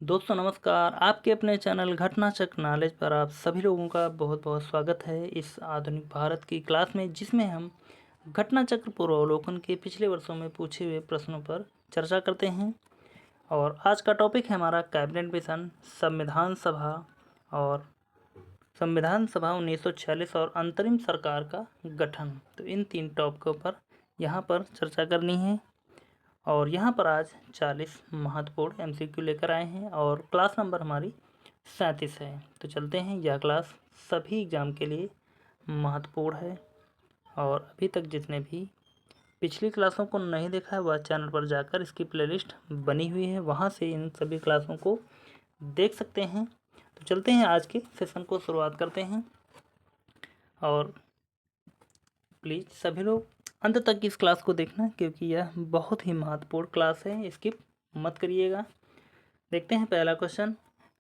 दोस्तों नमस्कार। आपके अपने चैनल घटना चक्र नॉलेज पर आप सभी लोगों का बहुत बहुत स्वागत है इस आधुनिक भारत की क्लास में, जिसमें हम घटना चक्र पूर्वावलोकन के पिछले वर्षों में पूछे हुए प्रश्नों पर चर्चा करते हैं। और आज का टॉपिक है हमारा कैबिनेट मिशन, संविधान सभा और संविधान सभा 1946 और अंतरिम सरकार का गठन। तो इन तीन टॉपिकों पर यहाँ पर चर्चा करनी है। और यहाँ पर आज 40 महत्वपूर्ण एमसीक्यू लेकर आए हैं और क्लास नंबर हमारी 37 है। तो चलते हैं, यह क्लास सभी एग्ज़ाम के लिए महत्वपूर्ण है। और अभी तक जिसने भी पिछली क्लासों को नहीं देखा है वह चैनल पर जाकर इसकी प्लेलिस्ट बनी हुई है, वहाँ से इन सभी क्लासों को देख सकते हैं। तो चलते हैं, आज के सेशन को शुरुआत करते हैं। और प्लीज़ सभी लोग अंत तक इस क्लास को देखना, क्योंकि यह बहुत ही महत्वपूर्ण क्लास है, स्किप मत करिएगा। देखते हैं पहला क्वेश्चन,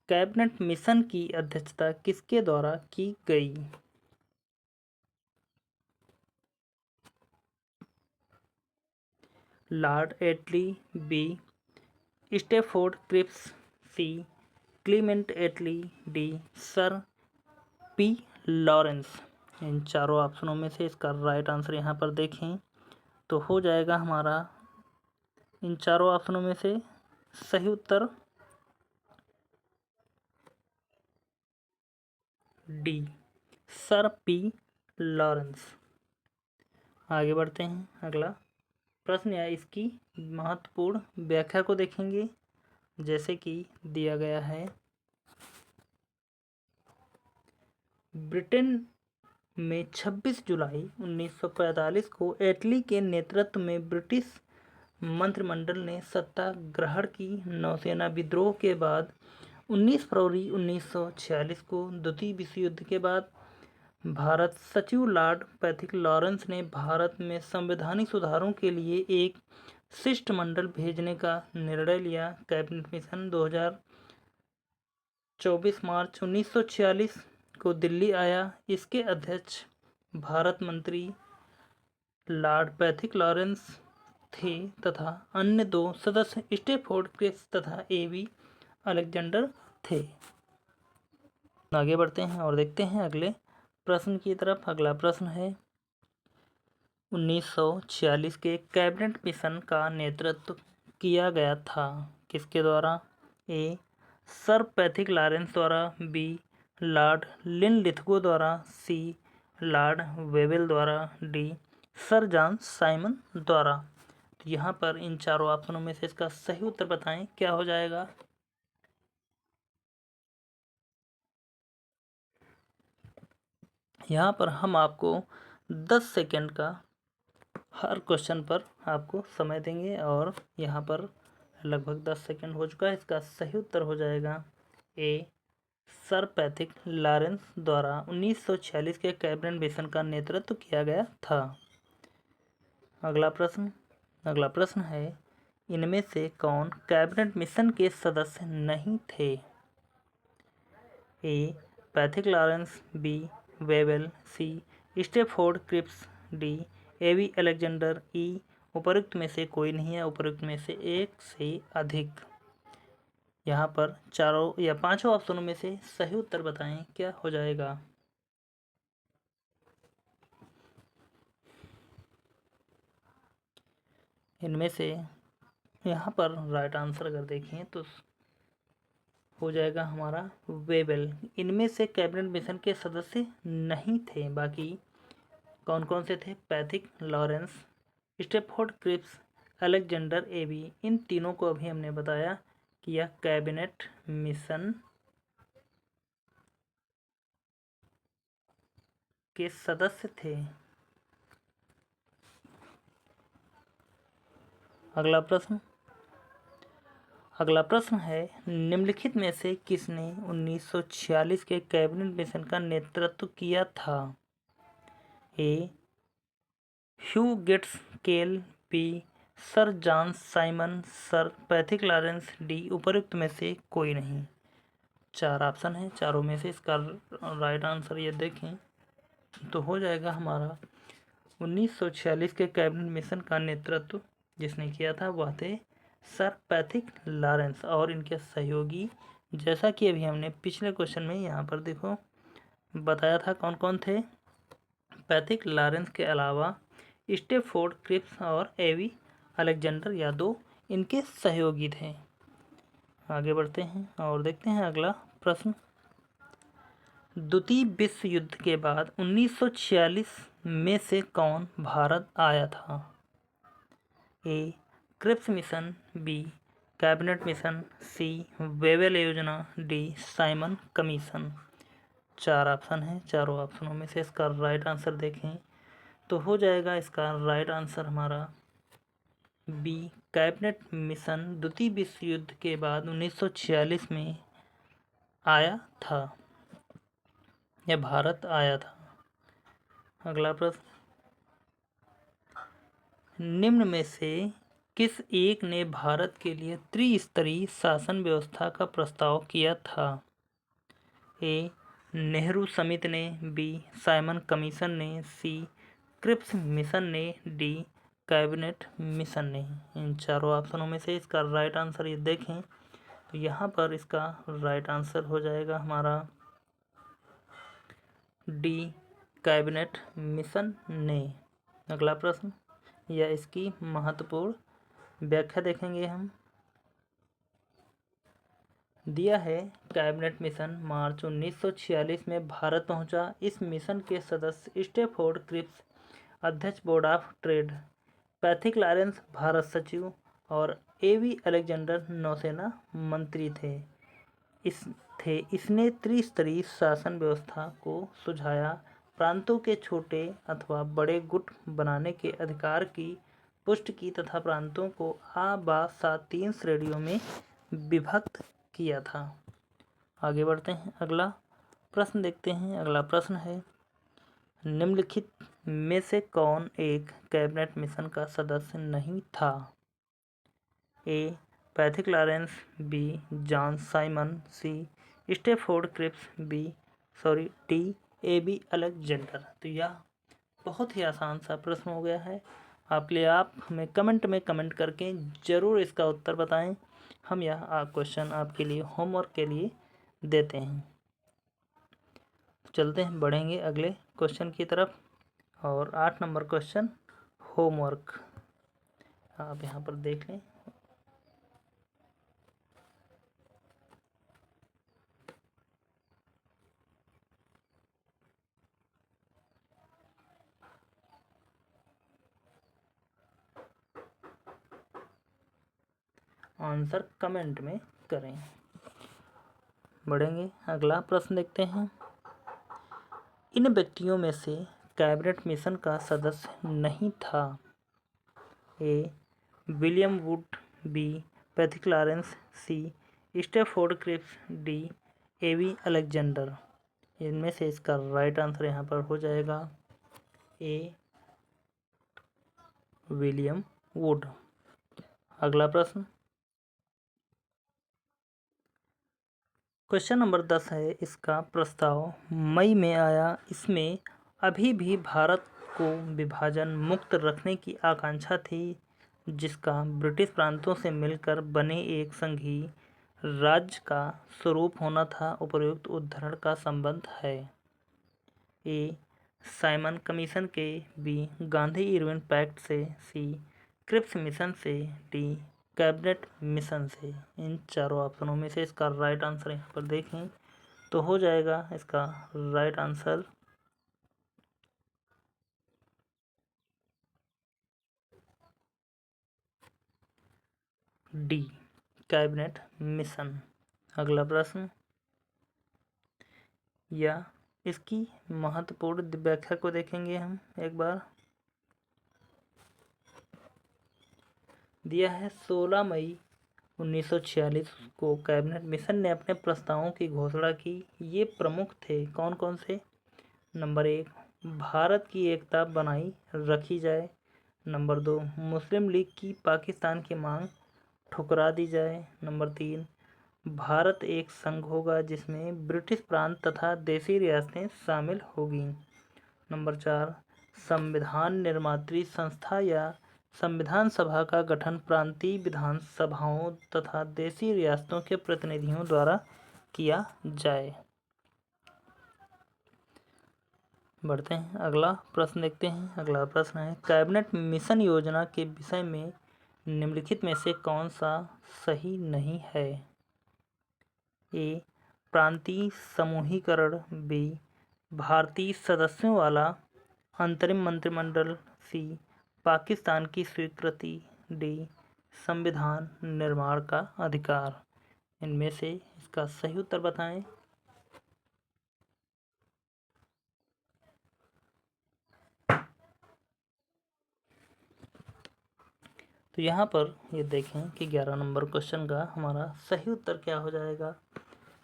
कैबिनेट मिशन की अध्यक्षता किसके द्वारा की गई? लॉर्ड एटली, बी स्टैफोर्ड क्रिप्स, सी क्लीमेंट एटली, डी सर पी लॉरेंस। इन चारों ऑप्शनों में से इसका राइट आंसर यहाँ पर देखें तो हो जाएगा हमारा इन चारों ऑप्शनों में से सही उत्तर डी सर पी लॉरेंस। आगे बढ़ते हैं, अगला प्रश्न या इसकी महत्वपूर्ण व्याख्या को देखेंगे, जैसे कि दिया गया है। ब्रिटेन में 26 जुलाई 1945 को एटली के नेतृत्व में ब्रिटिश मंत्रिमंडल ने सत्ता ग्रहण की। नौसेना विद्रोह के बाद 19 फरवरी 1946 को द्वितीय विश्व युद्ध के बाद भारत सचिव लॉर्ड पैथिक लॉरेंस ने भारत में संवैधानिक सुधारों के लिए एक शिष्टमंडल भेजने का निर्णय लिया। कैबिनेट मिशन 2024 मार्च 1946 को दिल्ली आया। इसके अध्यक्ष भारत मंत्री लॉर्ड पैथिक लॉरेंस थे तथा अन्य दो सदस्य स्टैफोर्ड क्रिप्स तथा एवी अलेक्जेंडर थे। आगे बढ़ते हैं और देखते हैं अगले प्रश्न की तरफ। अगला प्रश्न है, 1946 के कैबिनेट मिशन का नेतृत्व किया गया था किसके द्वारा? ए सर पैथिक लॉरेंस द्वारा, बी लॉर्ड लिनलिथगो द्वारा, सी लॉर्ड वेवेल द्वारा, डी सर जॉन साइमन द्वारा। तो यहाँ पर इन चारों ऑप्शनों में से इसका सही उत्तर बताएं, क्या हो जाएगा? यहाँ पर हम आपको 10 सेकेंड का हर क्वेश्चन पर आपको समय देंगे और यहाँ पर लगभग 10 सेकेंड हो चुका है। इसका सही उत्तर हो जाएगा ए सर पैथिक लॉरेंस द्वारा 1946 के कैबिनेट मिशन का नेतृत्व किया गया था। अगला प्रश्न है, इनमें से कौन कैबिनेट मिशन के सदस्य नहीं थे? ए पैथिक लॉरेंस, बी वेवेल, सी Stafford Cripps, D A V Alexander, ई उपरोक्त में से कोई नहीं है, उपरोक्त में से एक से अधिक। यहाँ पर चारों या पांचों ऑप्शनों में से सही उत्तर बताएं, क्या हो जाएगा? इनमें से यहाँ पर राइट आंसर अगर देखें तो हो जाएगा हमारा वेवेल। इनमें से कैबिनेट मिशन के सदस्य नहीं थे। बाकी कौन कौन से थे? Pethick Lawrence, Stafford Cripps, Alexander AV. इन तीनों को अभी हमने बताया कि यह कैबिनेट मिशन के सदस्य थे। अगला प्रश्न है, निम्नलिखित में से किसने 1946 के कैबिनेट मिशन का नेतृत्व किया था? ए Hugh Gaitskell, B sir John Simon, sir Pethick Lawrence, D उपरोक्त में से कोई नहीं। चार ऑप्शन है, चारों में से इसका राइट आंसर ये देखें तो हो जाएगा हमारा 1946 के कैबिनेट मिशन का नेतृत्व जिसने किया था वह थे सर पैथिक लॉरेंस और इनके सहयोगी, जैसा कि अभी हमने पिछले क्वेश्चन में यहाँ पर देखो बताया था कौन कौन थे। पैथिक लॉरेंस के अलावा स्टेफोर्ड क्रिप्स और एवी अलेक्जेंडर या दो इनके सहयोगी थे। आगे बढ़ते हैं और देखते हैं अगला प्रश्न। द्वितीय विश्व युद्ध के बाद 1946 में से कौन भारत आया था? A Cripps mission, B cabinet mission, C Wavell योजना, डी साइमन कमीशन। 4 ऑप्शन हैं, चारों ऑप्शनों में से इसका राइट आंसर देखें तो हो जाएगा इसका राइट आंसर हमारा बी कैबिनेट मिशन द्वितीय विश्व युद्ध के बाद 1946 में आया था या भारत आया था। अगला प्रश्न, निम्न में से किस एक ने भारत के लिए त्रिस्तरीय शासन व्यवस्था का प्रस्ताव किया था? ए नेहरू समिति ने, बी साइमन कमीशन ने, सी क्रिप्स मिशन ने, डी कैबिनेट मिशन ने। इन चारों ऑप्शनों में से इसका राइट आंसर ये देखें तो यहाँ पर इसका राइट आंसर हो जाएगा हमारा डी कैबिनेट मिशन ने। अगला प्रश्न या इसकी महत्वपूर्ण व्याख्या देखेंगे हम। दिया है कैबिनेट मिशन मार्च 1946 में भारत पहुंचा। इस मिशन के सदस्य स्टेफोर्ड क्रिप्स अध्यक्ष board of trade, Pethick Lawrence Bharat सचिव और एवी अलेक्जेंडर नौसेना मंत्री थे। इसने त्रिस्तरीय शासन व्यवस्था को सुझाया, प्रांतों के छोटे अथवा बड़े गुट बनाने के अधिकार की पुष्टि की तथा प्रांतों को आ 3 श्रेणियों में विभक्त किया था। आगे बढ़ते हैं, अगला प्रश्न देखते हैं। अगला प्रश्न है, निम्नलिखित में से कौन एक कैबिनेट मिशन का सदस्य नहीं था? A Pethick Lawrence, B John Simon, C Stafford Cripps, D AB Alexander. तो यह बहुत ही आसान सा प्रश्न हो गया है। आप हमें कमेंट में कमेंट करके ज़रूर इसका उत्तर बताएं। हम यह क्वेश्चन आपके लिए होमवर्क के लिए देते हैं। चलते हैं, बढ़ेंगे अगले क्वेश्चन की तरफ। और 8 नंबर क्वेश्चन होमवर्क आप यहाँ पर देख लें। आंसर कमेंट में करें। बढ़ेंगे, अगला प्रश्न देखते हैं। इन व्यक्तियों में से कैबिनेट मिशन का सदस्य नहीं था? A William Wood, B Pethick Lawrence, C Stafford Cripps, D A V Alexander. इनमें से इसका राइट आंसर यहाँ पर हो जाएगा ए विलियम वुड। अगला प्रश्न, क्वेश्चन नंबर 10 है। इसका प्रस्ताव मई में आया। इसमें अभी भी भारत को विभाजन मुक्त रखने की आकांक्षा थी, जिसका ब्रिटिश प्रांतों से मिलकर बने एक संघीय राज्य का स्वरूप होना था। उपर्युक्त उद्धरण का संबंध है। ए साइमन कमीशन के, बी गांधी इरविन पैक्ट से, सी क्रिप्स मिशन से, डी कैबिनेट मिशन से। इन चारों ऑप्शनों में से इसका राइट आंसर यहाँ पर देखें तो हो जाएगा इसका right answer D cabinet mission. अगला प्रश्न या इसकी महत्वपूर्ण व्याख्या को देखेंगे हम एक बार। दिया है 16 मई 1946 को कैबिनेट मिशन ने अपने प्रस्तावों की घोषणा की। ये प्रमुख थे कौन कौन से? नंबर 1 भारत की एकता बनाई रखी जाए। नंबर 2 मुस्लिम लीग की पाकिस्तान की मांग ठुकरा दी जाए। नंबर 3 भारत एक संघ होगा जिसमें ब्रिटिश प्रांत तथा देशी रियासतें शामिल होगी। नंबर 4 संविधान निर्मात्री संस्था या संविधान सभा का गठन प्रांतीय विधानसभाओं तथा देशी रियासतों के प्रतिनिधियों द्वारा किया जाए। बढ़ते हैं, अगला प्रश्न देखते हैं। अगला प्रश्न है, कैबिनेट मिशन योजना के विषय में निम्नलिखित में से कौन सा सही नहीं है? ए, प्रांतीय समूहीकरण। बी, भारतीय सदस्यों वाला अंतरिम मंत्रिमंडल। सी, पाकिस्तान की स्वीकृति। डी, संविधान निर्माण का अधिकार। इनमें से इसका सही उत्तर बताएं। तो यहाँ पर ये देखें कि 11 नंबर क्वेश्चन का हमारा सही उत्तर क्या हो जाएगा।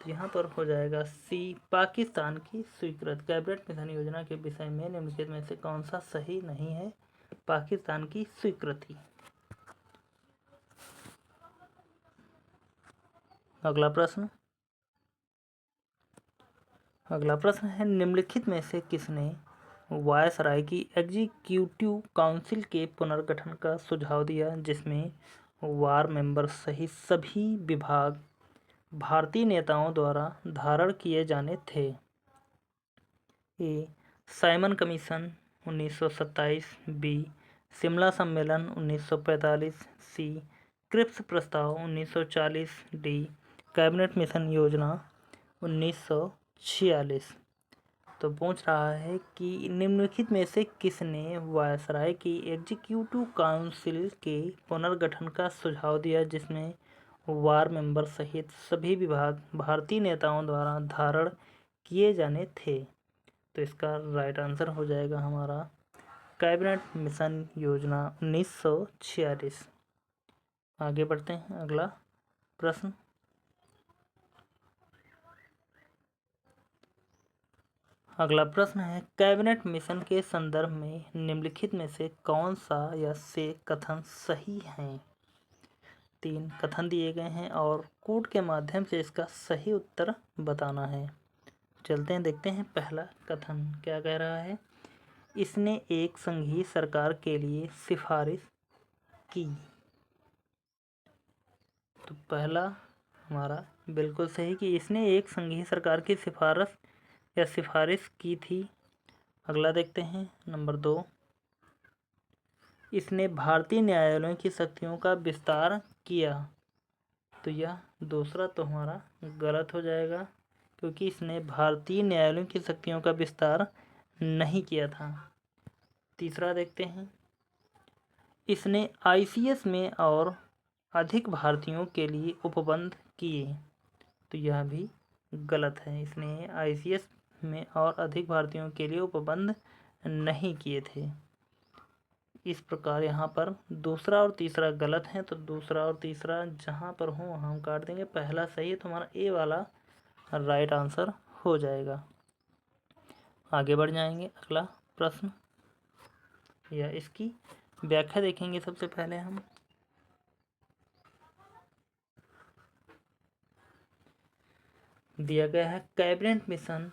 तो यहाँ पर हो जाएगा सी, पाकिस्तान की स्वीकृति। कैबिनेट मिशन योजना के विषय में निम्नलिखित में से कौन सा सही नहीं है? पाकिस्तान की स्वीकृति। अगला प्रश्न है, निम्नलिखित में से किसने वायसराय की एग्जीक्यूटिव काउंसिल के पुनर्गठन का सुझाव दिया, जिसमें वार मेंबर सहित सभी विभाग भारतीय नेताओं द्वारा धारण किए जाने थे? ए, साइमन कमीशन 1927। बी, शिमला सम्मेलन 1945। सी, क्रिप्स प्रस्ताव 1940। डी, कैबिनेट मिशन योजना 1946। तो पूछ रहा है कि निम्नलिखित में से किसने वायसराय की एग्जीक्यूटिव काउंसिल के पुनर्गठन का सुझाव दिया, जिसमें वार मेंबर सहित सभी विभाग भारतीय नेताओं द्वारा धारण किए जाने थे? तो इसका राइट आंसर हो जाएगा हमारा कैबिनेट मिशन योजना 1946। आगे बढ़ते हैं, अगला प्रश्न। अगला प्रश्न है, कैबिनेट मिशन के संदर्भ में निम्नलिखित में से कौन सा या से कथन सही हैं? 3 कथन दिए गए हैं और कोड के माध्यम से इसका सही उत्तर बताना है। चलते हैं, देखते हैं। पहला कथन क्या कह रहा है? इसने एक संघीय सरकार के लिए सिफारिश की। तो पहला हमारा बिल्कुल सही कि इसने एक संघीय सरकार की सिफारिश की थी। अगला देखते हैं, नंबर 2, इसने भारतीय न्यायालयों की शक्तियों का विस्तार किया। तो यह दूसरा तो हमारा गलत हो जाएगा, क्योंकि इसने भारतीय न्यायालयों की शक्तियों का विस्तार नहीं किया था। तीसरा देखते हैं, इसने आईसीएस में और अधिक भारतीयों के लिए उपबंध किए। तो यह भी गलत है, इसने आईसीएस में और अधिक भारतीयों के लिए उपबंध नहीं किए थे। इस प्रकार यहाँ पर दूसरा और तीसरा गलत है, तो दूसरा और तीसरा जहाँ पर हो वहाँ हम काट देंगे। पहला सही है, तो हमारा ए वाला राइट आंसर हो जाएगा। आगे बढ़ जाएंगे, अगला प्रश्न या इसकी व्याख्या देखेंगे। सबसे पहले हम दिया गया है, कैबिनेट मिशन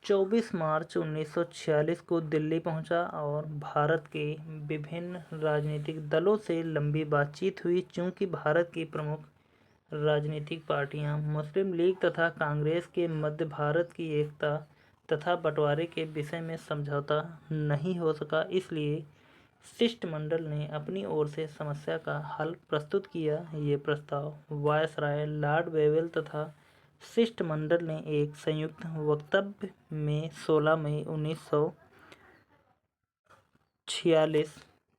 24 मार्च 1946 को दिल्ली पहुंचा और भारत के विभिन्न राजनीतिक दलों से लंबी बातचीत हुई। चूंकि भारत की प्रमुख राजनीतिक पार्टियां मुस्लिम लीग तथा कांग्रेस के मध्य भारत की एकता तथा बंटवारे के विषय में समझौता नहीं हो सका, इसलिए शिष्टमंडल ने अपनी ओर से समस्या का हल प्रस्तुत किया। ये प्रस्ताव वायसराय लॉर्ड वेवेल तथा शिष्टमंडल ने एक संयुक्त वक्तव्य में 16 मई 1946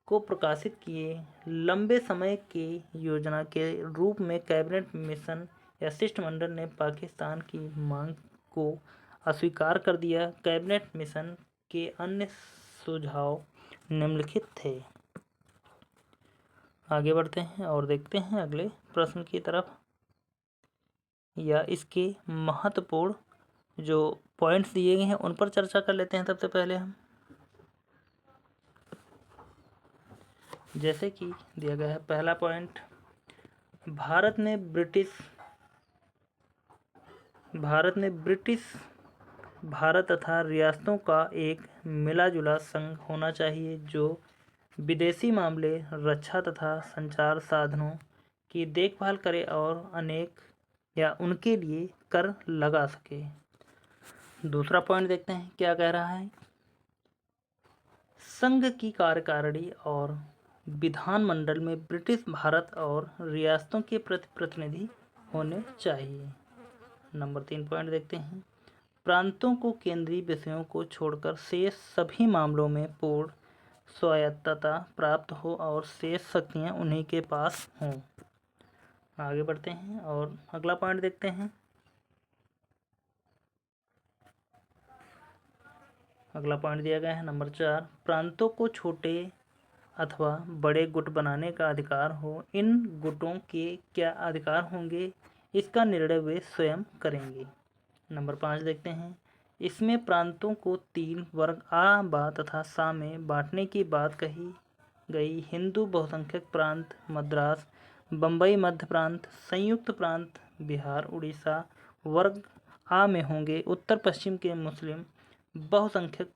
को प्रकाशित किए। लंबे समय की योजना के रूप में कैबिनेट मिशन या शिष्टमंडल ने पाकिस्तान की मांग को अस्वीकार कर दिया। कैबिनेट मिशन के अन्य सुझाव निम्नलिखित थे। आगे बढ़ते हैं और देखते हैं अगले प्रश्न की तरफ या इसके महत्वपूर्ण जो पॉइंट्स दिए गए हैं उन पर चर्चा कर लेते हैं। सबसे पहले हम जैसे कि दिया गया है, पहला पॉइंट, भारत ने ब्रिटिश भारत तथा रियासतों का एक मिला जुला संघ होना चाहिए जो विदेशी मामले, रक्षा तथा संचार साधनों की देखभाल करे और अनेक या उनके लिए कर लगा सके। दूसरा पॉइंट देखते हैं क्या कह रहा है। संघ की कार्यकारिणी और विधानमंडल में ब्रिटिश भारत और रियासतों के प्रतिनिधि होने चाहिए। नंबर 3 पॉइंट देखते हैं। प्रांतों को केंद्रीय विषयों को छोड़कर शेष सभी मामलों में पूर्ण स्वायत्तता प्राप्त हो और शेष शक्तियाँ उन्हीं के पास हों। आगे बढ़ते हैं और अगला पॉइंट देखते हैं। अगला पॉइंट दिया गया है नंबर 4, प्रांतों को छोटे अथवा बड़े गुट बनाने का अधिकार हो। इन गुटों के क्या अधिकार होंगे, इसका निर्णय वे स्वयं करेंगे। नंबर 5 देखते हैं। इसमें प्रांतों को 3 वर्ग आ, बा तथा सा में बांटने की बात कही गई। हिंदू बहुसंख्यक प्रांत मद्रास, बम्बई मध्य प्रांत, संयुक्त प्रांत बिहार, उड़ीसा वर्ग आ में होंगे। उत्तर पश्चिम के मुस्लिम बहुसंख्यक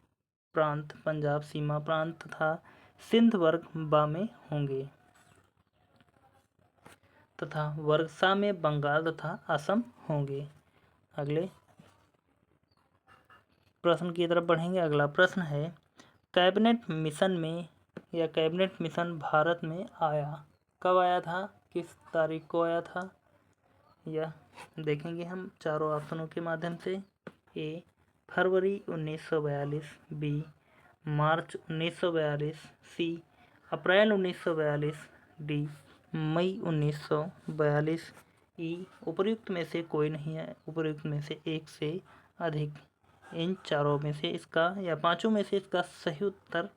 प्रांत पंजाब सीमा प्रांत तथा सिंध वर्ग बा में होंगे तथा वर्ग सा में बंगाल तथा असम होंगे। अगले प्रश्न की तरफ बढ़ेंगे। अगला प्रश्न है, कैबिनेट मिशन में या कैबिनेट मिशन भारत में आया कब आया था, किस तारीख को आया था, यह देखेंगे हम चारों ऑप्शनों के माध्यम से। ए फरवरी 1942, बी मार्च 1942, सी अप्रैल 1942, डी मई 1942। ई उपर्युक्त में से कोई नहीं है, उपर्युक्त में से एक से अधिक। इन चारों में से इसका या पांचों में से इसका सही उत्तर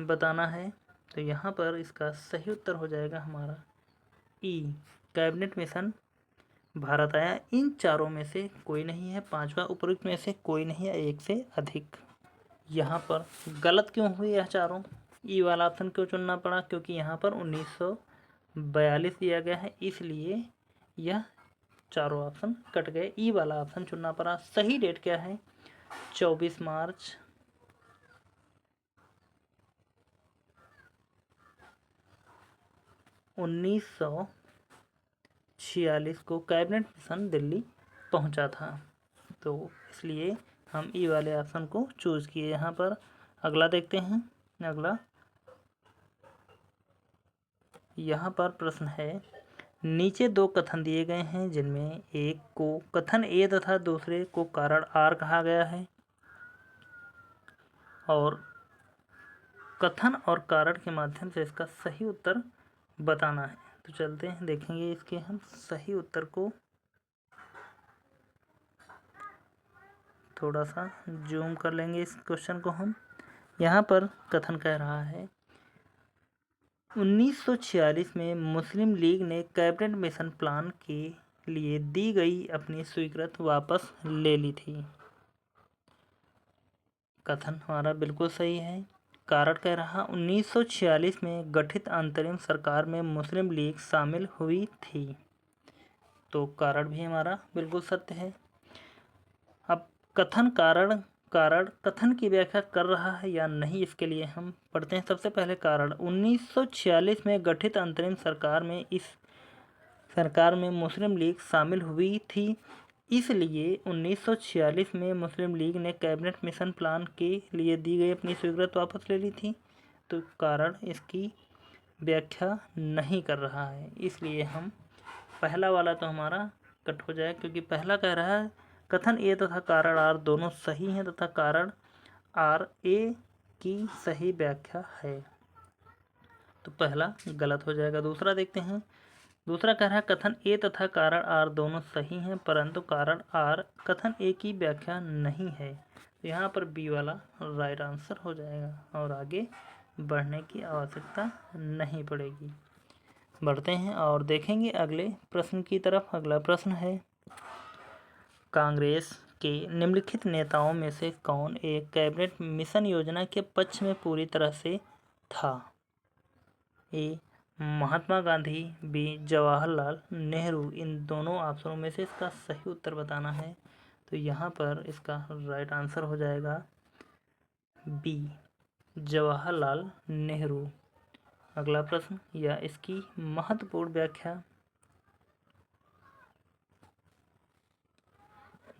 बताना है। तो यहाँ पर इसका सही उत्तर हो जाएगा हमारा ई, कैबिनेट मिशन भारत आया। इन चारों में से कोई नहीं है, पांचवा उपर्युक्त में से कोई नहीं है, एक से अधिक। यहाँ पर गलत क्यों हुई यह चारों, ई वाला ऑप्शन क्यों चुनना पड़ा, क्योंकि यहाँ पर 1942 दिया गया है, इसलिए यह चारों ऑप्शन कट गए, ई वाला ऑप्शन चुनना पड़ा। सही डेट क्या है, 24 मार्च 1946 को कैबिनेट मिशन दिल्ली पहुंचा था, तो इसलिए हम ई वाले ऑप्शन को चूज किए यहाँ पर। अगला देखते हैं। अगला यहाँ पर प्रश्न है, नीचे दो कथन दिए गए हैं जिनमें एक को कथन ए तथा दूसरे को कारण आर कहा गया है और कथन और कारण के माध्यम से इसका सही उत्तर बताना है। तो चलते हैं देखेंगे इसके हम सही उत्तर को, थोड़ा सा जूम कर लेंगे इस क्वेश्चन को हम। यहाँ पर कथन कह रहा है 1946 में मुस्लिम लीग ने कैबिनेट मिशन प्लान के लिए दी गई अपनी स्वीकृत वापस ले ली थी। कथन हमारा बिल्कुल सही है। कारण कह रहा 1946 में गठित अंतरिम सरकार में मुस्लिम लीग शामिल हुई थी, तो कारण भी हमारा बिल्कुल सत्य है। अब कथन कारण कथन की व्याख्या कर रहा है या नहीं, इसके लिए हम पढ़ते हैं। सबसे पहले कारण 1946 में गठित अंतरिम सरकार में इस सरकार में मुस्लिम लीग शामिल हुई थी, इसलिए 1946 में मुस्लिम लीग ने कैबिनेट मिशन प्लान के लिए दी गई अपनी स्वीकृत वापस ले ली थी। तो कारण इसकी व्याख्या नहीं कर रहा है, इसलिए हम पहला वाला तो हमारा कट हो जाए, क्योंकि पहला कह रहा है कथन ए तथा कारण आर दोनों सही हैं तथा कारण आर ए की सही व्याख्या है, तो पहला गलत हो जाएगा। दूसरा देखते हैं। दूसरा कह रहा है कथन ए तथा कारण आर दोनों सही हैं परंतु कारण आर कथन ए की व्याख्या नहीं है, तो यहाँ पर बी वाला राइट आंसर हो जाएगा और आगे बढ़ने की आवश्यकता नहीं पड़ेगी। बढ़ते हैं और देखेंगे अगले प्रश्न की तरफ। अगला प्रश्न है, कांग्रेस के निम्नलिखित नेताओं में से कौन एक कैबिनेट मिशन योजना के पक्ष में पूरी तरह से था। ए महात्मा गांधी, बी जवाहरलाल नेहरू। इन दोनों ऑप्शनों में से इसका सही उत्तर बताना है, तो यहाँ पर इसका राइट आंसर हो जाएगा बी जवाहरलाल नेहरू। अगला प्रश्न या इसकी महत्वपूर्ण व्याख्या,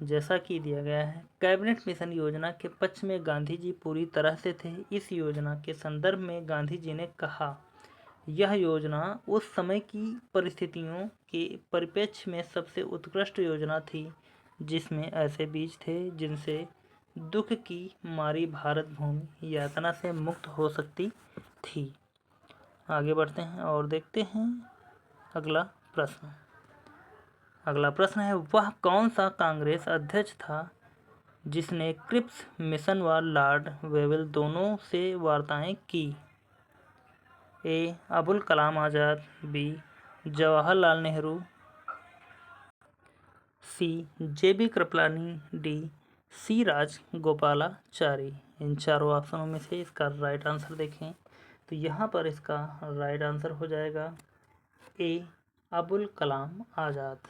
जैसा कि दिया गया है, कैबिनेट मिशन योजना के पक्ष में गांधी जी पूरी तरह से थे। इस योजना के संदर्भ में गांधी जी ने कहा, यह योजना उस समय की परिस्थितियों के परिप्रेक्ष्य में सबसे उत्कृष्ट योजना थी, जिसमें ऐसे बीज थे जिनसे दुख की मारी भारत भूमि यातना से मुक्त हो सकती थी। आगे बढ़ते हैं और देखते हैं अगला प्रश्न। अगला प्रश्न है, वह कौन सा कांग्रेस अध्यक्ष था जिसने क्रिप्स मिशन व लॉर्ड वेवेल दोनों से वार्ताएं की? ए. अबुल कलाम आज़ाद, बी. जवाहरलाल नेहरू, सी. जे.बी. कृपलानी, डी. सी. राजगोपालाचारी। इन चारों ऑप्शनों में से इसका राइट आंसर देखें तो यहाँ पर इसका राइट आंसर हो जाएगा ए. अबुल कलाम आज़ाद।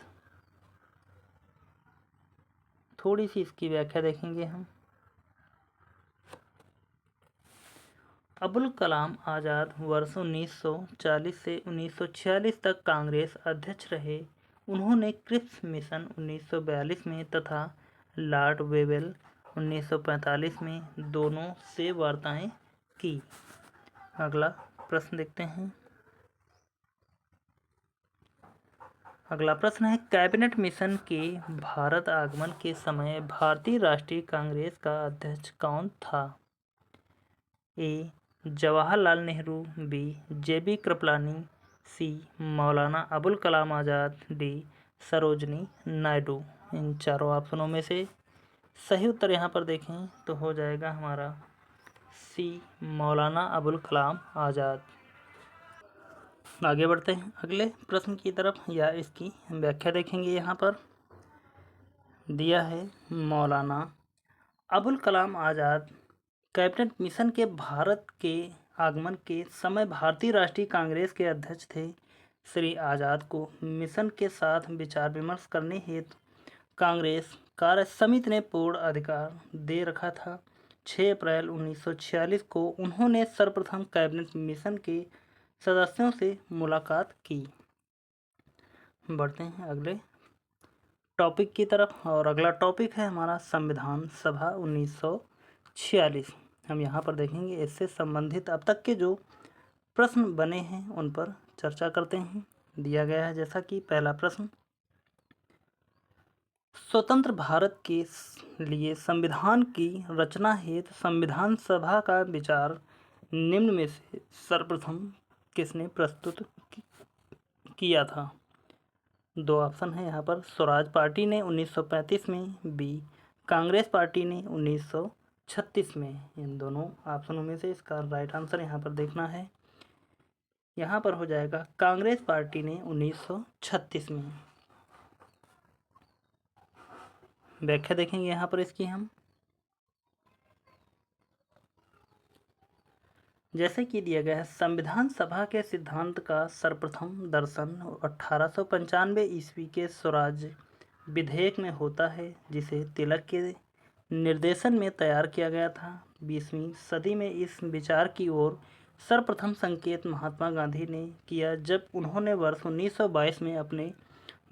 थोड़ी सी इसकी व्याख्या देखेंगे हम। अबुल कलाम आज़ाद वर्ष 1940 से 1946 तक कांग्रेस अध्यक्ष रहे। उन्होंने क्रिप्स मिशन 1942 में तथा लॉर्ड वेवेल 1945 में दोनों से वार्ताएं की। अगला प्रश्न देखते हैं। अगला प्रश्न है, कैबिनेट मिशन के भारत आगमन के समय भारतीय राष्ट्रीय कांग्रेस का अध्यक्ष कौन था? A. Jawaharlal Nehru, B. JB. Kripalani, C. Maulana Abul Kalam Azad, D. Sarojini Naidu. इन चारों ऑप्शनों में से सही उत्तर यहाँ पर देखें तो हो जाएगा हमारा सी. मौलाना अबुल कलाम आज़ाद। आगे बढ़ते हैं अगले प्रश्न की तरफ या इसकी व्याख्या देखेंगे। यहाँ पर दिया है, मौलाना अबुल कलाम आज़ाद कैबिनेट मिशन के भारत के आगमन के समय भारतीय राष्ट्रीय कांग्रेस के अध्यक्ष थे। श्री आज़ाद को मिशन के साथ विचार विमर्श करने हेतु कांग्रेस कार्य समिति ने पूर्ण अधिकार दे रखा था। 6 अप्रैल 1946 को उन्होंने सर्वप्रथम कैबिनेट मिशन के सदस्यों से मुलाकात की। बढ़ते हैं अगले टॉपिक की तरफ और अगला टॉपिक है हमारा संविधान सभा 1946। हम यहाँ पर देखेंगे इससे संबंधित अब तक के जो प्रश्न बने हैं उन पर चर्चा करते हैं। दिया गया है जैसा कि पहला प्रश्न, स्वतंत्र भारत के लिए संविधान की रचना हेतु संविधान सभा का विचार निम्न में से सर्वप्रथम किसने प्रस्तुत किया था? 2 ऑप्शन है यहाँ पर, स्वराज पार्टी ने 1935 में, बी. कांग्रेस पार्टी ने 1936 में। इन दोनों ऑप्शनों में से इसका राइट आंसर यहाँ पर देखना है। यहाँ पर हो जाएगा कांग्रेस पार्टी ने 1936 में। व्याख्या देखेंगे यहाँ पर इसकी हम। जैसे कि दिया गया है, संविधान सभा के सिद्धांत का सर्वप्रथम दर्शन 1895 ईस्वी के स्वराज विधेयक में होता है, जिसे तिलक के निर्देशन में तैयार किया गया था। 20वीं सदी में इस विचार की ओर सर्वप्रथम संकेत महात्मा गांधी ने किया, जब उन्होंने वर्ष 1922 में अपने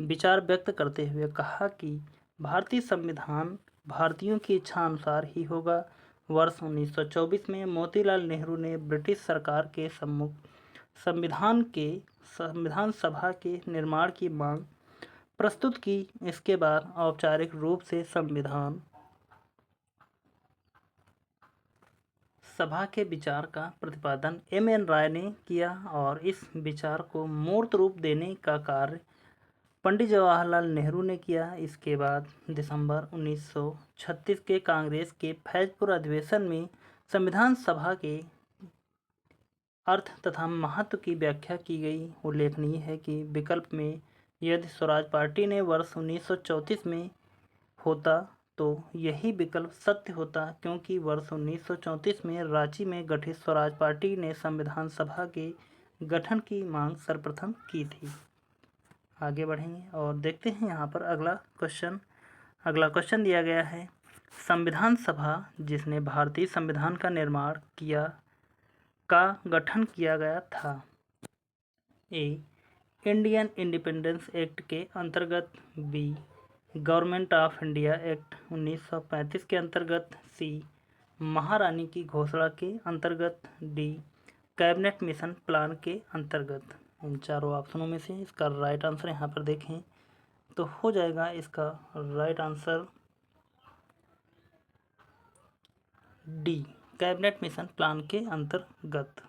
विचार व्यक्त करते हुए कहा कि भारतीय संविधान भारतीयों की इच्छा अनुसार ही होगा। वर्ष 1924 में मोतीलाल नेहरू ने ब्रिटिश सरकार के सम्मुख संविधान सभा के निर्माण की मांग प्रस्तुत की। इसके बाद औपचारिक रूप से संविधान सभा के विचार का प्रतिपादन M.N. राय ने किया और इस विचार को मूर्त रूप देने का कार्य पंडित जवाहरलाल नेहरू ने किया। इसके बाद दिसंबर 1936 के कांग्रेस के फैजपुर अधिवेशन में संविधान सभा के अर्थ तथा महत्व की व्याख्या की गई। उल्लेखनीय है कि विकल्प में यदि स्वराज पार्टी ने वर्ष 1934 में होता तो यही विकल्प सत्य होता, क्योंकि वर्ष 1934 में रांची में गठित स्वराज पार्टी ने संविधान सभा के गठन की मांग सर्वप्रथम की थी। आगे बढ़ेंगे और देखते हैं यहाँ पर अगला क्वेश्चन दिया गया है, संविधान सभा जिसने भारतीय संविधान का निर्माण किया का गठन किया गया था? ए. इंडियन इंडिपेंडेंस एक्ट के अंतर्गत, B. Government of India act 1935 के अंतर्गत, सी. महारानी की घोषणा के अंतर्गत, डी. कैबिनेट मिशन प्लान के अंतर्गत। इन चारों ऑप्शनों में से इसका राइट आंसर यहाँ पर देखें तो हो जाएगा इसका right answer D, cabinet mission plan के अंतर्गत।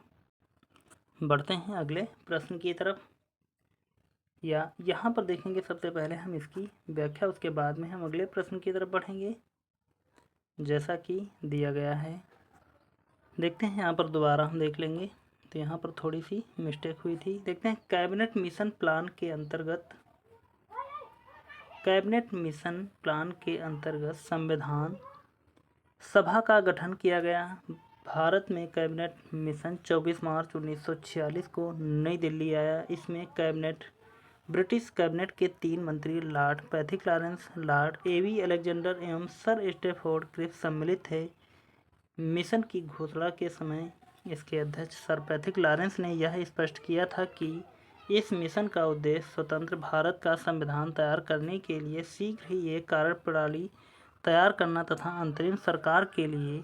बढ़ते हैं अगले प्रश्न की तरफ, या यहाँ पर देखेंगे सबसे पहले हम इसकी व्याख्या, उसके बाद में हम अगले प्रश्न की तरफ बढ़ेंगे जैसा कि दिया गया है। देखते हैं यहाँ पर दोबारा हम देख लेंगे तो यहाँ पर थोड़ी सी मिस्टेक हुई थी। देखते हैं कैबिनेट मिशन प्लान के अंतर्गत, कैबिनेट मिशन प्लान के अंतर्गत संविधान सभा का गठन किया गया। भारत में कैबिनेट मिशन 24 मार्च 1946 को नई दिल्ली आया। इसमें ब्रिटिश कैबिनेट के 3 मंत्री Lord Pethick Lawrence, Lord A.V.. Alexander एवं सर स्टैफोर्ड क्रिप्स सम्मिलित थे। मिशन की घोषणा के समय इसके अध्यक्ष सर पैथिक लॉरेंस ने यह स्पष्ट किया था कि इस मिशन का उद्देश्य स्वतंत्र भारत का संविधान तैयार करने के लिए शीघ्र ही एक कार्यप्रणाली तैयार करना तथा अंतरिम सरकार के लिए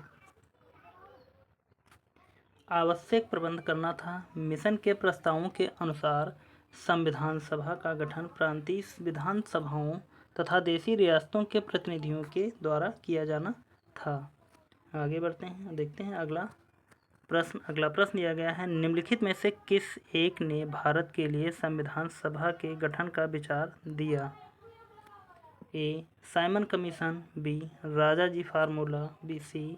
आवश्यक प्रबंध करना था। मिशन के प्रस्तावों के अनुसार संविधान सभा का गठन प्रांतीय विधानसभाओं तथा देशी रियासतों के प्रतिनिधियों के द्वारा किया जाना था। आगे बढ़ते हैं, देखते हैं अगला प्रश्न दिया गया है, निम्नलिखित में से किस एक ने भारत के लिए संविधान सभा के गठन का विचार दिया? A. Simon commission, B. Rajaji formula, B. C.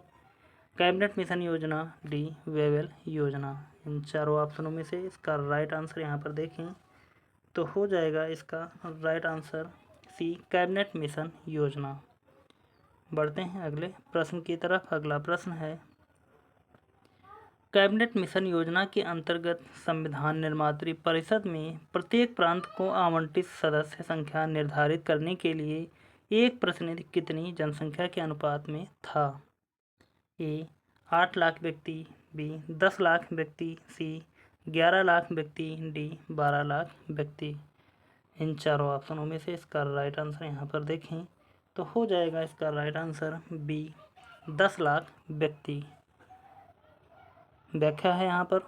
Cabinet mission योजना, डी. वेवेल योजना। इन चारों ऑप्शनों में से इसका राइट आंसर यहाँ पर देखें तो हो जाएगा इसका right answer C, cabinet mission योजना। बढ़ते हैं अगले प्रश्न की तरफ। अगला प्रश्न है, कैबिनेट मिशन योजना के अंतर्गत संविधान निर्मात्री परिषद में प्रत्येक प्रांत को आवंटित सदस्य संख्या निर्धारित करने के लिए एक प्रतिनिधि कितनी जनसंख्या के अनुपात में था? ए. 8 लाख व्यक्ति, बी. 10 लाख व्यक्ति, सी. 11 लाख व्यक्ति, डी. 12 लाख व्यक्ति। इन चारों ऑप्शनों में से इसका राइट आंसर यहाँ पर देखें तो हो जाएगा इसका राइट आंसर बी, 10 लाख व्यक्ति। व्याख्या है यहाँ पर,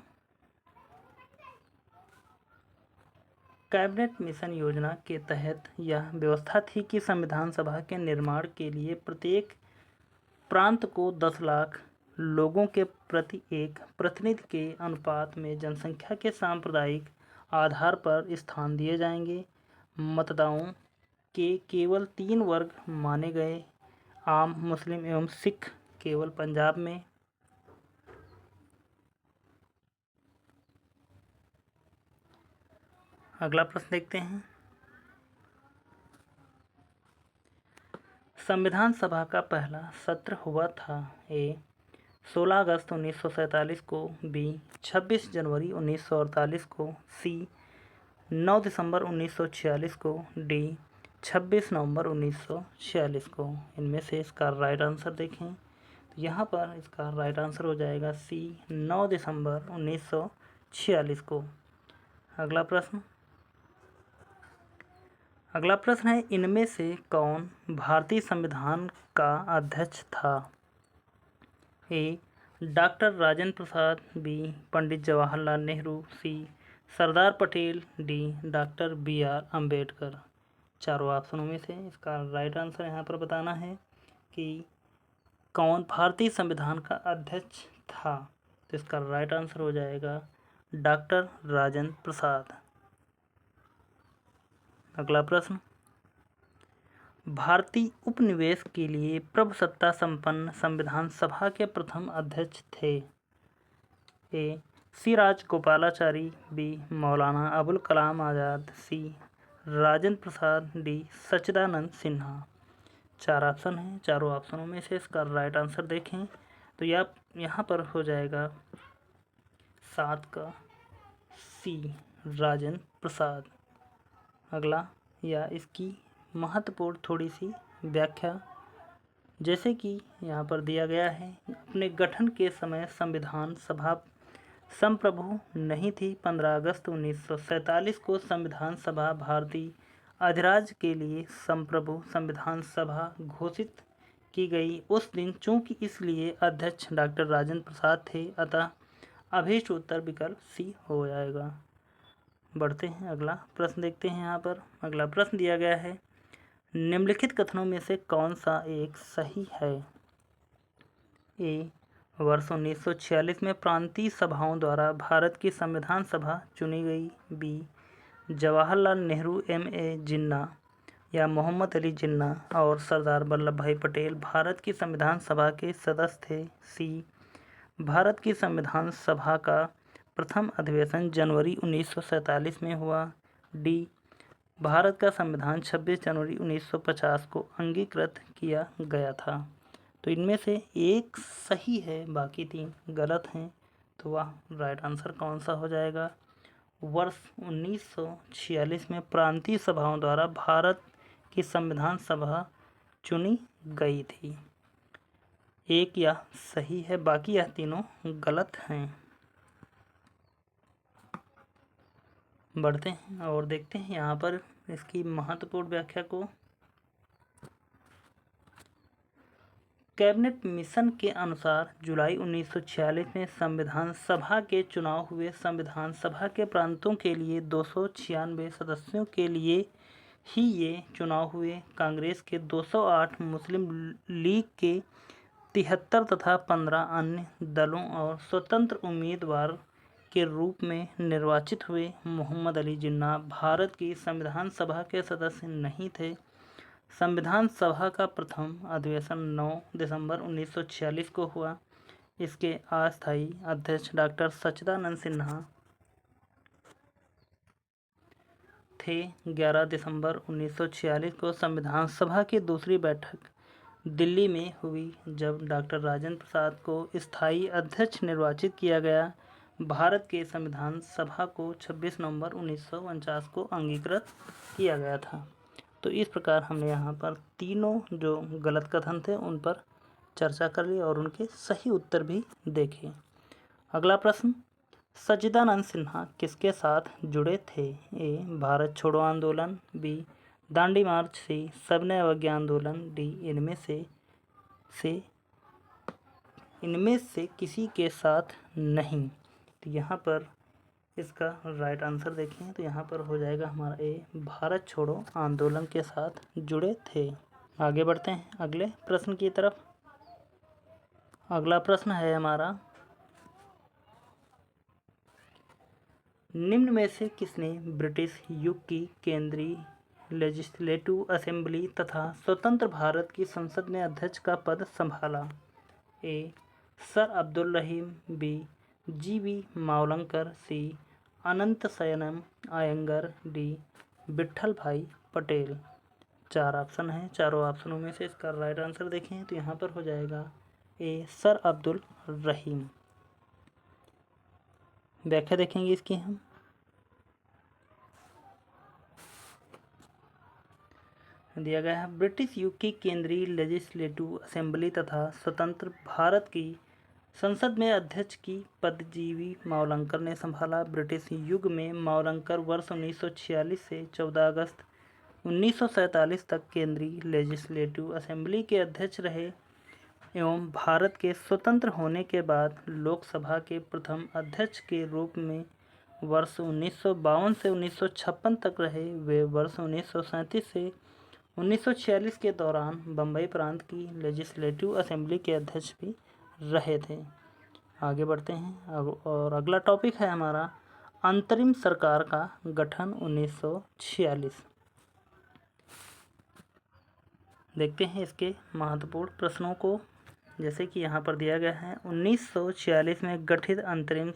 कैबिनेट मिशन योजना के तहत यह व्यवस्था थी कि संविधान सभा के निर्माण के लिए प्रत्येक प्रांत को 10 लाख लोगों के प्रति एक प्रतिनिधि के अनुपात में जनसंख्या के सांप्रदायिक आधार पर स्थान दिए जाएंगे। मतदाताओं के केवल 3 वर्ग माने गए, आम, मुस्लिम एवं सिख केवल पंजाब में। अगला प्रश्न देखते हैं, संविधान सभा का पहला सत्र हुआ था? ए. 16 अगस्त 1947 को, बी. 26 जनवरी 1948 को, सी. 9 दिसंबर 1946 को, डी. 26 नवंबर 1946 को। इनमें से इसका राइट आंसर देखें तो यहाँ पर इसका राइट आंसर हो जाएगा सी, 9 दिसंबर 1946 को। अगला प्रश्न है, इनमें से कौन भारतीय संविधान का अध्यक्ष था? A. Doctor Rajendra Prasad, B. Pandit Jawaharlal Nehru, C. Sardar Patel, D. Doctor B.R. Ambedkar. चारों ऑप्शनों में से इसका राइट आंसर यहाँ पर बताना है कि कौन भारतीय संविधान का अध्यक्ष था। तो इसका राइट आंसर हो जाएगा डॉक्टर राजेंद्र प्रसाद। अगला प्रश्न, भारतीय उपनिवेश के लिए प्रभुसत्ता संपन्न संविधान सभा के प्रथम अध्यक्ष थे? ए. सी. राजगोपालाचारी, बी. मौलाना अबुल कलाम आज़ाद, सी. राजेंद्र प्रसाद, डी. सच्चिदानंद सिन्हा। 4 ऑप्शन हैं, चारों ऑप्शनों में से इसका राइट आंसर देखें तो यहाँ पर हो जाएगा 7 का सी, राजेंद्र प्रसाद। अगला, या इसकी महत्वपूर्ण थोड़ी सी व्याख्या, जैसे कि यहाँ पर दिया गया है, अपने गठन के समय संविधान सभा संप्रभु नहीं थी। 15 अगस्त 1947 को संविधान सभा भारतीय अधिराज्य के लिए संप्रभु संविधान सभा घोषित की गई। उस दिन चूंकि इसलिए अध्यक्ष डॉक्टर राजेंद्र प्रसाद थे, अतः अभीष्ट उत्तर विकल्प सी हो जाएगा। बढ़ते हैं, अगला प्रश्न देखते हैं। यहाँ पर अगला प्रश्न दिया गया है, निम्नलिखित कथनों में से कौन सा एक सही है? ए, वर्ष 1946 में प्रांतीय सभाओं द्वारा भारत की संविधान सभा चुनी गई। B, Jawaharlal Nehru, M.A. जिन्ना या मोहम्मद अली जिन्ना और सरदार वल्लभ भाई पटेल भारत की संविधान सभा के सदस्य थे। सी, भारत की संविधान सभा का प्रथम अधिवेशन जनवरी 1947 में हुआ। डी, भारत का संविधान 26 जनवरी 1950 को अंगीकृत किया गया था। तो इनमें से एक सही है, बाकी 3 गलत हैं। तो वह राइट आंसर कौन सा हो जाएगा? वर्ष 1946 में प्रांतीय सभाओं द्वारा भारत की संविधान सभा चुनी गई थी। एक यह सही है, बाकी यह तीनों गलत हैं। बढ़ते हैं और देखते हैं यहाँ पर इसकी महत्वपूर्ण व्याख्या को। कैबिनेट मिशन के अनुसार जुलाई 1946 में संविधान सभा के चुनाव हुए। संविधान सभा के प्रांतों के लिए 296 सदस्यों के लिए ही ये चुनाव हुए। कांग्रेस के 208, मुस्लिम लीग के 73 तथा 15 अन्य दलों और स्वतंत्र उम्मीदवार के रूप में निर्वाचित हुए। मोहम्मद अली जिन्ना भारत की संविधान सभा के सदस्य नहीं थे। संविधान सभा का प्रथम अधिवेशन 9 दिसंबर 1946 को हुआ। इसके अस्थायी अध्यक्ष डॉक्टर सच्चिदानंद सिन्हा थे। 11 दिसंबर 1946 को संविधान सभा की दूसरी बैठक दिल्ली में हुई, जब डॉक्टर राजेंद्र प्रसाद को स्थायी अध्यक्ष निर्वाचित किया गया। भारत के संविधान सभा को 26 नवंबर 1949 को अंगीकृत किया गया था। तो इस प्रकार हमने यहाँ पर तीनों जो गलत कथन थे उन पर चर्चा कर ली और उनके सही उत्तर भी देखे। अगला प्रश्न, सच्चिदानंद सिन्हा किसके साथ जुड़े थे? ए, भारत छोड़ो आंदोलन। बी, दांडी मार्च। सी, सविनय अवज्ञा आंदोलन। डी, इनमें से किसी के साथ नहीं। तो यहाँ पर इसका राइट आंसर देखें तो यहाँ पर हो जाएगा हमारा ए, भारत छोड़ो आंदोलन के साथ जुड़े थे। आगे बढ़ते हैं अगले प्रश्न की तरफ। अगला प्रश्न है हमारा, निम्न में से किसने ब्रिटिश युग की केंद्रीय लेजिस्लेटिव असेंबली तथा स्वतंत्र भारत की संसद में अध्यक्ष का पद संभाला? A, sir Abdul Rahim. B, G.V. Mavalankar. C, Ananthasayanam Ayyangar. D, Vithalbhai Patel. 4 option हैं, चारों ऑप्शनों में से इसका राइट आंसर देखें तो यहाँ पर हो जाएगा ए, सर अब्दुल रहीम। व्याख्या देखेंगे इसकी हम। दिया गया है, ब्रिटिश युग की केंद्रीय लेजिस्लेटिव असेंबली तथा स्वतंत्र भारत की संसद में अध्यक्ष की पद G.V. मावलंकर ने संभाला। ब्रिटिश युग में मावलंकर वर्ष 1946 से 14 अगस्त 1947 तक केंद्रीय लेजिस्लेटिव असेंबली के अध्यक्ष रहे एवं भारत के स्वतंत्र होने के बाद लोकसभा के प्रथम अध्यक्ष के रूप में वर्ष 1952 से 1956 तक रहे। वे वर्ष 1937 से 1946 के दौरान बम्बई प्रांत की लेजिस्लेटिव असेंबली के अध्यक्ष भी रहे थे। आगे बढ़ते हैं और अगला टॉपिक है हमारा, अंतरिम सरकार का गठन 1946। देखते हैं इसके महत्वपूर्ण प्रश्नों को, जैसे कि यहाँ पर दिया गया है, 1946 में गठित अंतरिम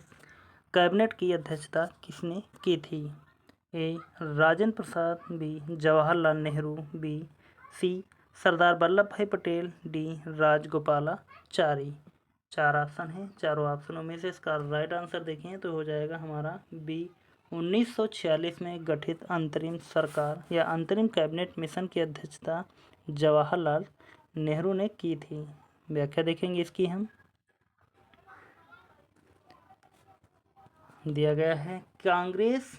कैबिनेट की अध्यक्षता किसने की थी? ए, राजेंद्र प्रसाद। बी, जवाहरलाल नेहरू। बी, सी, सरदार वल्लभ भाई पटेल। डी, राजगोपालाचारी। 4 ऑप्शन हैं, चारों ऑप्शनों में से इसका राइट आंसर देखें तो हो जाएगा हमारा बी, 1946 में गठित अंतरिम सरकार या अंतरिम कैबिनेट मिशन की अध्यक्षता जवाहरलाल नेहरू ने की थी। व्याख्या देखेंगे इसकी हम। दिया गया है कांग्रेस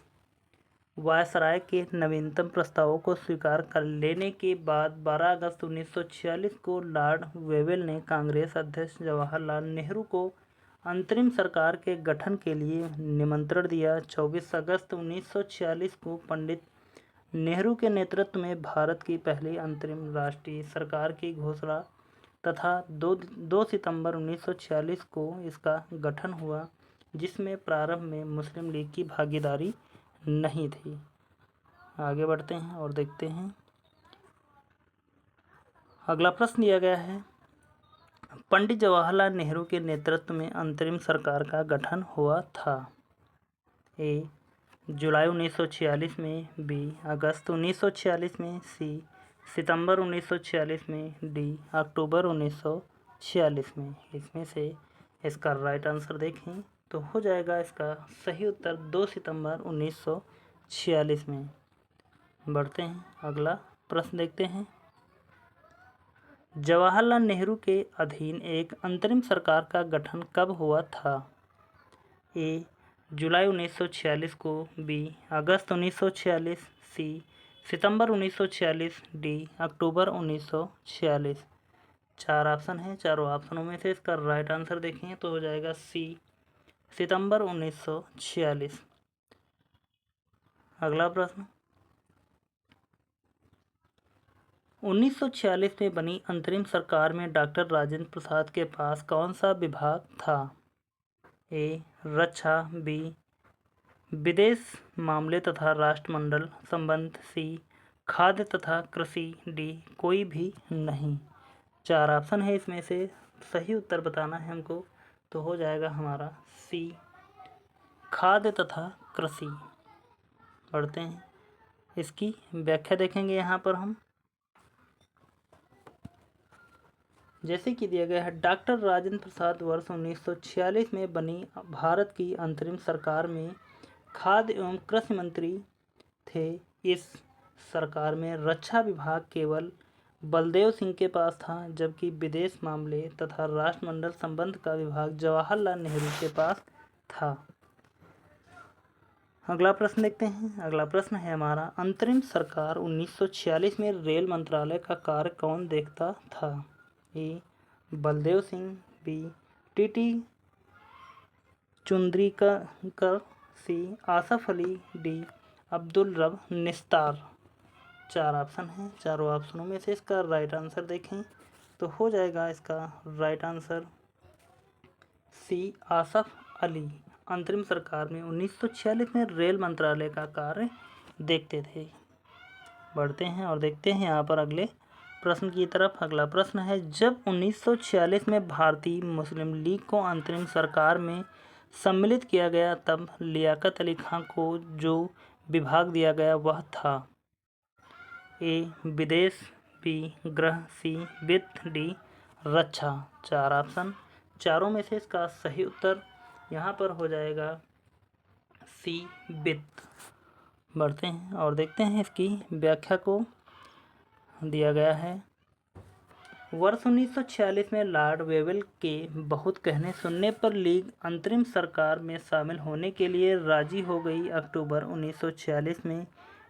वायसराय के नवीनतम प्रस्तावों को स्वीकार कर लेने के बाद 12 अगस्त 1946 को लॉर्ड वेवेल ने कांग्रेस अध्यक्ष जवाहरलाल नेहरू को अंतरिम सरकार के गठन के लिए निमंत्रण दिया। 24 अगस्त 1946 को पंडित नेहरू के नेतृत्व में भारत की पहली अंतरिम राष्ट्रीय सरकार की घोषणा तथा 2 सितंबर 1946 को इसका गठन हुआ, जिसमें प्रारंभ में मुस्लिम लीग की भागीदारी नहीं थी। आगे बढ़ते हैं और देखते हैं। अगला प्रश्न दिया गया है, पंडित जवाहरलाल नेहरू के नेतृत्व में अंतरिम सरकार का गठन हुआ था। ए जुलाई 1946 में, बी अगस्त 1946 में, सी सितंबर 1946 में, डी अक्टूबर 1946 में। इसमें से इसका राइट आंसर देखें तो हो जाएगा इसका सही उत्तर 2 सितंबर 1946 में। बढ़ते हैं, अगला प्रश्न देखते हैं। जवाहरलाल नेहरू के अधीन एक अंतरिम सरकार का गठन कब हुआ था? ए जुलाई 1946 को, बी अगस्त 1946, सी सितंबर 1946, डी अक्टूबर 1946। 4 ऑप्शन हैं, चारों ऑप्शनों में से इसका राइट आंसर देखें तो हो जाएगा सी सितंबर 1946। अगला प्रश्न, 1946 में बनी अंतरिम सरकार में डॉक्टर राजेंद्र प्रसाद के पास कौन सा विभाग था? ए रक्षा, बी विदेश मामले तथा राष्ट्रमंडल संबंध, सी खाद्य तथा कृषि, डी कोई भी नहीं। 4 ऑप्शन है, इसमें से सही उत्तर बताना है हमको तो हो जाएगा हमारा सी खाद्य तथा कृषि। पढ़ते हैं, इसकी व्याख्या देखेंगे यहाँ पर हम। जैसे कि दिया गया है, डॉक्टर राजेंद्र प्रसाद वर्ष 1946 में बनी भारत की अंतरिम सरकार में खाद्य एवं कृषि मंत्री थे। इस सरकार में रक्षा विभाग केवल बलदेव सिंह के पास था, जबकि विदेश मामले तथा राष्ट्रमंडल संबंध का विभाग जवाहरलाल नेहरू के पास था। अगला प्रश्न देखते हैं। अगला प्रश्न है हमारा, अंतरिम सरकार 1946 में रेल मंत्रालय का कार्य कौन देखता था? ए बलदेव सिंह, बी टी चुंद्रीकर, सी आसफ अली, डी अब्दुल रब निस्तार। 4 ऑप्शन हैं, चारों ऑप्शनों में से इसका राइट आंसर देखें तो हो जाएगा इसका right answer C Asaf Ali अंतरिम सरकार में 1946 में रेल मंत्रालय का कार्य देखते थे। बढ़ते हैं और देखते हैं यहाँ पर अगले प्रश्न की तरफ। अगला प्रश्न है, जब 1946 में भारतीय मुस्लिम लीग को अंतरिम सरकार में सम्मिलित किया गया तब लियाकत अली खां को जो विभाग दिया गया वह था? ए विदेश, बी गृह, सी वित्त, डी रक्षा। 4 ऑप्शन, चारों में से इसका सही उत्तर यहाँ पर हो जाएगा सी वित्त। बढ़ते हैं और देखते हैं इसकी व्याख्या को। दिया गया है, वर्ष 1946 में लॉर्ड वेवेल के बहुत कहने सुनने पर लीग अंतरिम सरकार में शामिल होने के लिए राजी हो गई। अक्टूबर 1946 में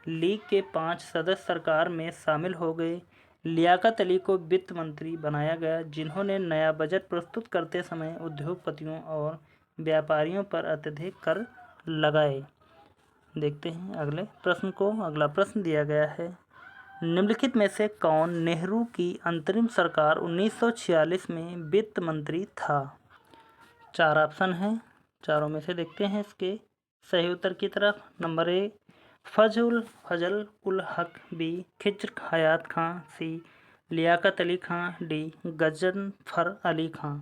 लीग के 5 सदस्य सरकार में शामिल हो गए। लियाकत अली को वित्त मंत्री बनाया गया, जिन्होंने नया बजट प्रस्तुत करते समय उद्योगपतियों और व्यापारियों पर अत्यधिक कर लगाए। देखते हैं अगले प्रश्न को। अगला प्रश्न दिया गया है, निम्नलिखित में से कौन नेहरू की अंतरिम सरकार 1946 में वित्त मंत्री था? 4 ऑप्शन हैं, चारों में से देखते हैं इसके सही उत्तर की तरफ। Number A Fazal ul Haq, B Khizr Hayat Khan, C Liaquat Ali Khan, D Ghazanfar Ali खां।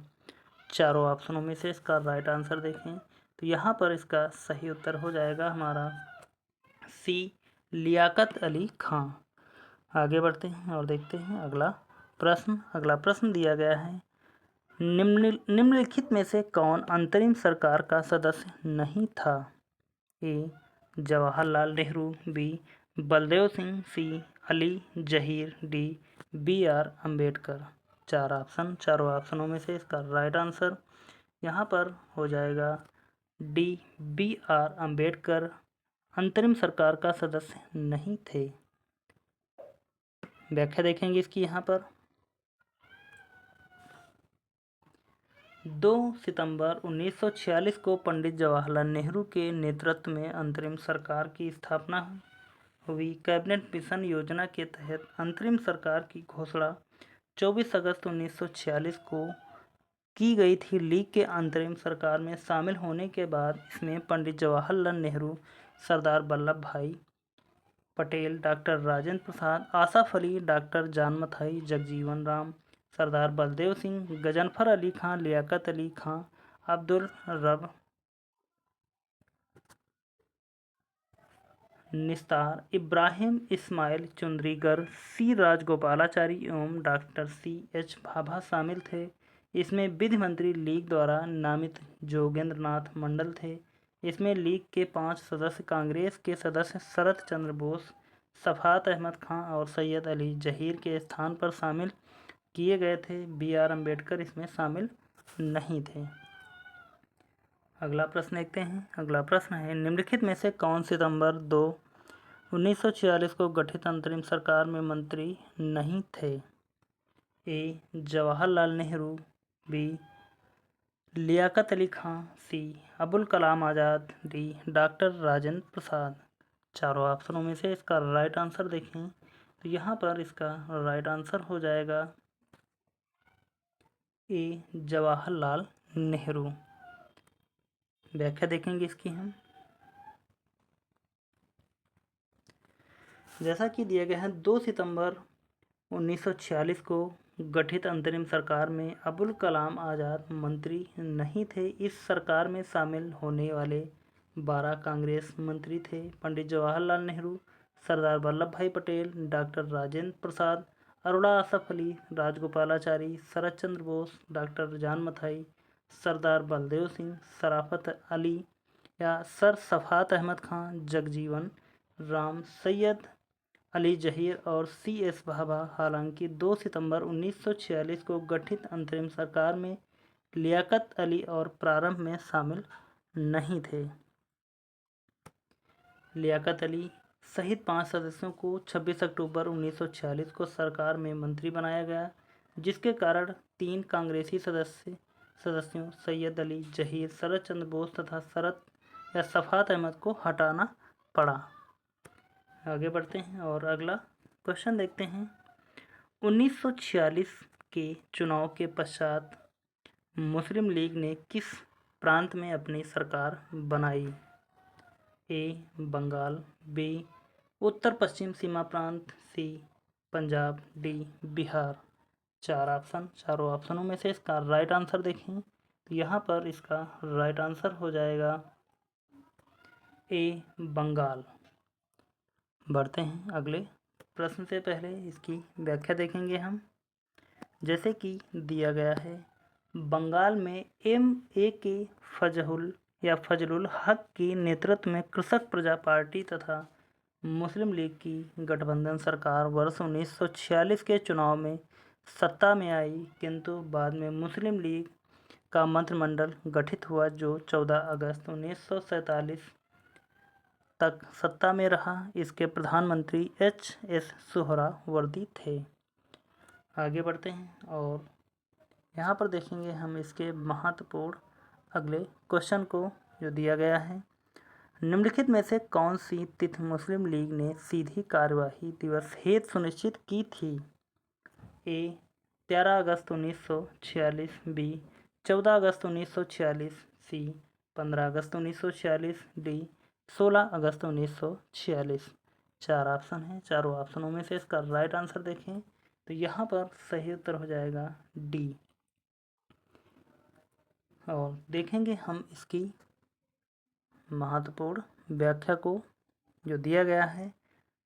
चारों ऑप्शनों में से इसका राइट आंसर देखें तो यहाँ पर इसका सही उत्तर हो जाएगा हमारा सी लियाकत अली खां। आगे बढ़ते हैं और देखते हैं अगला प्रश्न। अगला प्रश्न दिया गया है, निम्नलिखित में से कौन अंतरिम सरकार का सदस्य नहीं था? A Jawaharlal Nehru, B Baldev Singh, C Ali Zaheer, D BR Ambedkar. 4 option, चारों ऑप्शनों में से इसका राइट आंसर यहाँ पर हो जाएगा डी. B.R. अम्बेडकर अंतरिम सरकार का सदस्य नहीं थे। व्याख्या देखेंगे इसकी यहाँ पर। 2 सितंबर 1946 को पंडित जवाहरलाल नेहरू के नेतृत्व में अंतरिम सरकार की स्थापना हुई। कैबिनेट मिशन योजना के तहत अंतरिम सरकार की घोषणा 24 अगस्त 1946 को की गई थी। लीग के अंतरिम सरकार में शामिल होने के बाद इसमें पंडित जवाहरलाल नेहरू, सरदार वल्लभ भाई पटेल, डॉक्टर राजेंद्र प्रसाद, आसफ अली, डॉक्टर जान मथाई, जगजीवन राम, सरदार बलदेव सिंह, गजनफर अली खां, लियाकत अली खां, अब्दुल रब निस्तार, इब्राहिम इस्माइल चुंद्रीगर, सी राजगोपालाचारी एवं डॉक्टर C.H. भाभा शामिल थे। इसमें विधि मंत्री लीग द्वारा नामित जोगेंद्र नाथ मंडल थे। इसमें लीग के 5 सदस्य कांग्रेस के सदस्य शरत चंद्र बोस, शफात अहमद खां और सैयद अली जहीर के स्थान पर शामिल किए गए थे। B.R. अम्बेडकर इसमें शामिल नहीं थे। अगला प्रश्न देखते हैं। अगला प्रश्न है, निम्नलिखित में से कौन सितंबर 2, 1946 को गठित अंतरिम सरकार में मंत्री नहीं थे? ए. जवाहरलाल नेहरू, बी. लियाकत अली खां, सी. अबुल कलाम आज़ाद, डी. डॉक्टर राजेंद्र प्रसाद। चारों ऑप्शनों में से इसका राइट आंसर देखें तो यहाँ पर इसका राइट आंसर हो जाएगा ए. जवाहरलाल नेहरू। व्याख्या देखेंगे इसकी हम। जैसा कि दिया गया है, 2 सितंबर 1946 को गठित अंतरिम सरकार में अबुल कलाम आज़ाद मंत्री नहीं थे। इस सरकार में शामिल होने वाले 12 कांग्रेस मंत्री थे। पंडित जवाहरलाल नेहरू, सरदार वल्लभ भाई पटेल, डॉक्टर राजेंद्र प्रसाद, अरोड़ा आसफ अली, राजगोपालाचारी, शरत चंद्र बोस, डॉक्टर जान मथाई, सरदार बलदेव सिंह, शराफत अली या सर शफात अहमद खां, जगजीवन राम, सैयद अली जहीर और C.S. भाभा। हालांकि 2 सितंबर 1946 को गठित अंतरिम सरकार में लियाकत अली और प्रारंभ में शामिल नहीं थे। लियाकत अली सहित 5 सदस्यों को 26 अक्टूबर 1946 को सरकार में मंत्री बनाया गया, जिसके कारण 3 कांग्रेसी सदस्यों सैयद अली जहीर, शरत चंद्र बोस तथा शरत या शफात अहमद को हटाना पड़ा। आगे बढ़ते हैं और अगला क्वेश्चन देखते हैं। 1946 के चुनाव के पश्चात मुस्लिम लीग ने किस प्रांत में अपनी सरकार बनाई? ए. बंगाल, बी. उत्तर पश्चिम सीमा प्रांत, सी. पंजाब, डी. बिहार। चारों ऑप्शनों में से इसका राइट आंसर देखें तो यहाँ पर इसका राइट आंसर हो जाएगा ए. बंगाल। बढ़ते हैं अगले प्रश्न से पहले इसकी व्याख्या देखेंगे हम। जैसे कि दिया गया है, बंगाल में M.A.K. फजलुल हक के नेतृत्व में कृषक प्रजा पार्टी तथा मुस्लिम लीग की गठबंधन सरकार वर्ष 1946 के चुनाव में सत्ता में आई, किंतु बाद में मुस्लिम लीग का मंत्रिमंडल गठित हुआ जो 14 अगस्त 1947 तक सत्ता में रहा। इसके प्रधानमंत्री H.S. सुहरावर्दी थे। आगे बढ़ते हैं और यहाँ पर देखेंगे हम इसके महत्वपूर्ण अगले क्वेश्चन को जो दिया गया है। निम्नलिखित में से कौन सी तिथि मुस्लिम लीग ने सीधी कार्यवाही दिवस हेतु सुनिश्चित की थी? ए. 13 अगस्त 1946, बी. 14 अगस्त 1946, सी. 15 अगस्त 1946, डी. 16 अगस्त 1946। 4 ऑप्शन हैं। चारों ऑप्शनों में से इसका राइट आंसर देखें तो यहाँ पर सही उत्तर हो जाएगा डी। और देखेंगे हम इसकी महत्वपूर्ण व्याख्या को जो दिया गया है।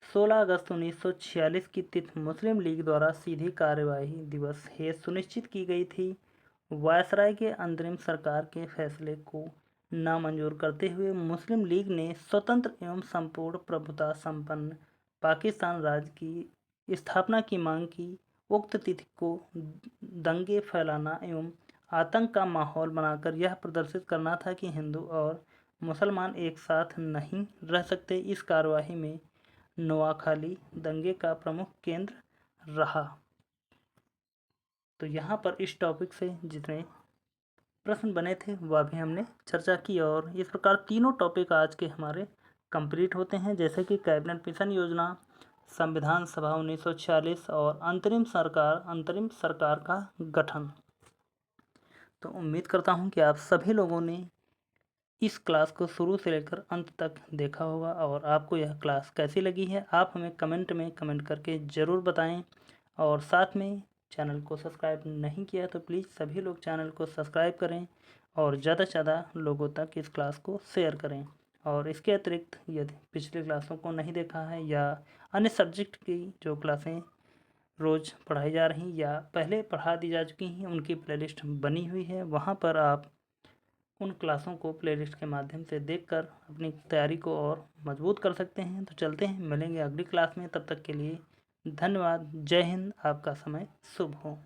16 अगस्त 1946 की तिथि मुस्लिम लीग द्वारा सीधी कार्यवाही दिवस हेतु सुनिश्चित की गई थी। वायसराय के अंतरिम सरकार के फैसले को नामंजूर करते हुए मुस्लिम लीग ने स्वतंत्र एवं संपूर्ण प्रभुता संपन्न पाकिस्तान राज्य की स्थापना की मांग की। उक्त तिथि को दंगे फैलाना एवं आतंक का माहौल बनाकर यह प्रदर्शित करना था कि हिंदू और मुसलमान एक साथ नहीं रह सकते। इस कार्यवाही में नोआखाली दंगे का प्रमुख केंद्र रहा। तो यहाँ पर इस टॉपिक से जितने प्रश्न बने थे वह भी हमने चर्चा की, और इस प्रकार तीनों टॉपिक आज के हमारे कंप्लीट होते हैं, जैसे कि कैबिनेट मिशन योजना, संविधान सभा 1946 और अंतरिम सरकार का गठन। तो उम्मीद करता हूँ कि आप सभी लोगों ने इस क्लास को शुरू से लेकर अंत तक देखा होगा, और आपको यह क्लास कैसी लगी है आप हमें कमेंट में कमेंट करके ज़रूर बताएं। और साथ में चैनल को सब्सक्राइब नहीं किया तो प्लीज़ सभी लोग चैनल को सब्सक्राइब करें और ज़्यादा से ज़्यादा लोगों तक इस क्लास को शेयर करें। और इसके अतिरिक्त यदि पिछली क्लासों को नहीं देखा है या अन्य सब्जेक्ट की जो क्लासें रोज़ पढ़ाई जा रही या पहले पढ़ा दी जा चुकी हैं उनकी प्लेलिस्ट बनी हुई है, वहाँ पर आप उन क्लासों को प्लेलिस्ट के माध्यम से देखकर अपनी तैयारी को और मजबूत कर सकते हैं। तो चलते हैं, मिलेंगे अगली क्लास में, तब तक के लिए धन्यवाद। जय हिंद, आपका समय शुभ हो।